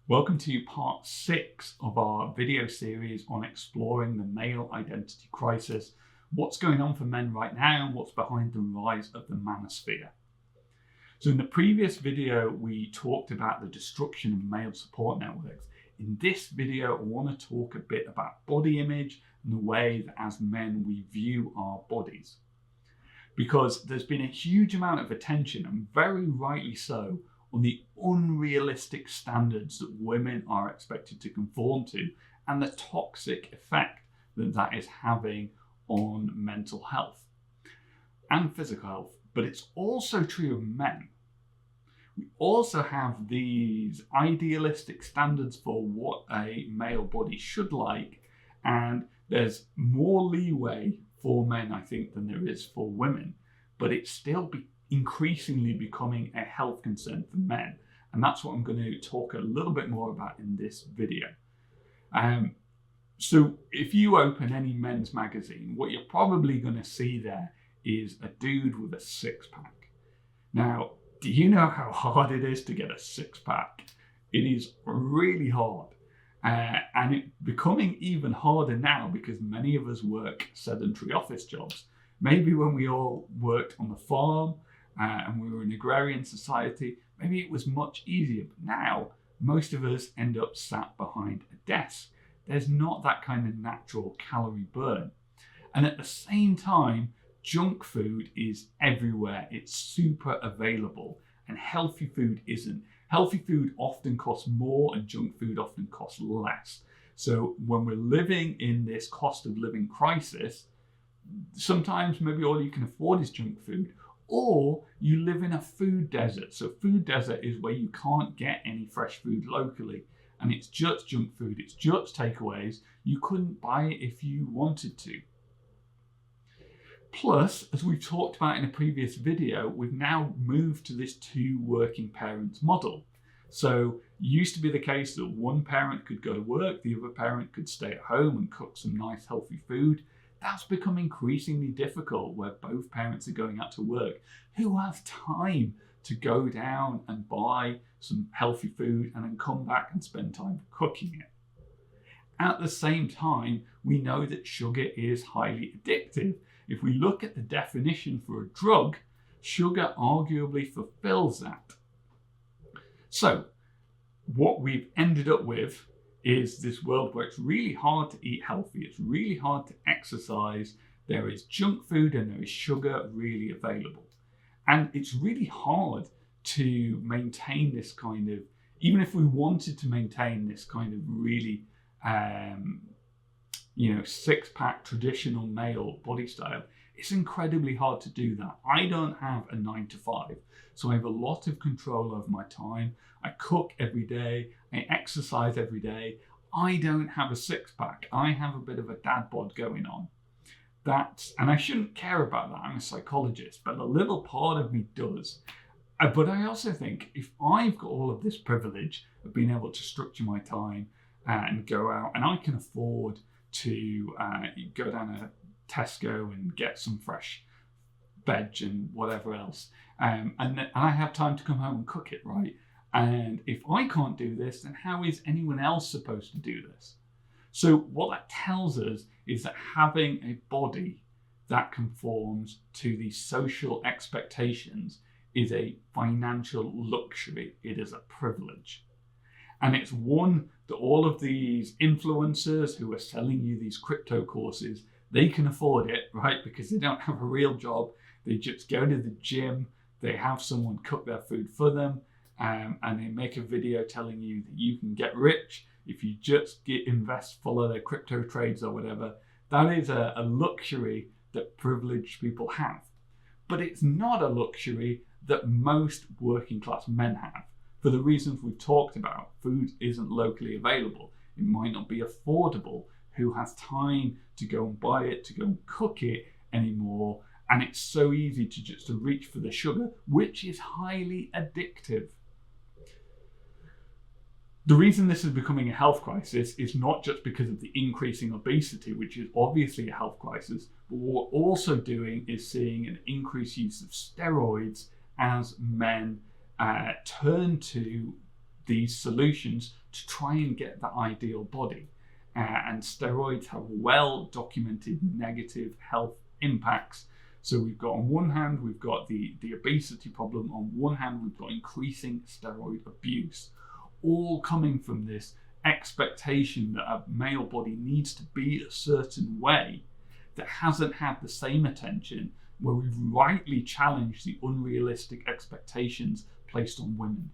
Welcome to part 6 of our video series on exploring the male identity crisis, what's going on for men right now, and what's behind the rise of the manosphere. So in the previous video, we talked about the destruction of male support networks. In this video, I want to talk a bit about body image and the way that as men we view our bodies. Because there's been a huge amount of attention, and very rightly so, on the unrealistic standards that women are expected to conform to and the toxic effect that that is having on mental health and physical health. But it's also true of men. We also have these idealistic standards for what a male body should like, and there's more leeway for men, I think, than there is for women, but it's still increasingly becoming a health concern for men. And that's what I'm going to talk a little bit more about in this video. So if you open any men's magazine, what you're probably going to see there is a dude with a six-pack. Now, do you know how hard it is to get a six-pack? It is really hard. And it's becoming even harder now because many of us work sedentary office jobs. Maybe when we all worked on the farm, and we were an agrarian society, maybe it was much easier. But now, most of us end up sat behind a desk. There's not that kind of natural calorie burn. And at the same time, junk food is everywhere. It's super available, and healthy food isn't. Healthy food often costs more, and junk food often costs less. So when we're living in this cost of living crisis, sometimes maybe all you can afford is junk food, or you live in a food desert. So food desert is where you can't get any fresh food locally, and it's just junk food, it's just takeaways. You couldn't buy it if you wanted to. Plus, as we've talked about in a previous video, we've now moved to this two working parents model. So it used to be the case that one parent could go to work, the other parent could stay at home and cook some nice healthy food. That's become increasingly difficult where both parents are going out to work. Who has time to go down and buy some healthy food and then come back and spend time cooking it? At the same time, we know that sugar is highly addictive. If we look at the definition for a drug, sugar arguably fulfills that. So what we've ended up with is this world where it's really hard to eat healthy, it's really hard to exercise, there is junk food and there is sugar really available. And it's really hard to maintain this kind of, even if we wanted to maintain this kind of really, six-pack traditional male body style, it's incredibly hard to do that. I don't have a 9-to-5, so I have a lot of control over my time. I cook every day, I exercise every day. I don't have a six-pack. I have a bit of a dad bod going on. And I shouldn't care about that. I'm a psychologist, but a little part of me does. But I also think if I've got all of this privilege of being able to structure my time and go out, and I can afford to go down a Tesco and get some fresh veg and whatever else, and I have time to come home and cook it, right? And if I can't do this, then how is anyone else supposed to do this? So what that tells us is that having a body that conforms to the social expectations is a financial luxury. It is a privilege. And it's one that all of these influencers who are selling you these crypto courses, they can afford it, right? Because they don't have a real job. They just go to the gym, they have someone cook their food for them, and they make a video telling you that you can get rich if you just follow their crypto trades or whatever. That is a luxury that privileged people have. But it's not a luxury that most working class men have. For the reasons we've talked about, food isn't locally available. It might not be affordable. Who has time to go and buy it, to go and cook it anymore? And it's so easy to just reach for the sugar, which is highly addictive. The reason this is becoming a health crisis is not just because of the increasing obesity, which is obviously a health crisis, but what we're also doing is seeing an increased use of steroids as men turn to these solutions to try and get that ideal body. And steroids have well documented negative health impacts. So we've got, on one hand, we've got the obesity problem. On one hand, we've got increasing steroid abuse, all coming from this expectation that a male body needs to be a certain way that hasn't had the same attention, where we've rightly challenged the unrealistic expectations placed on women.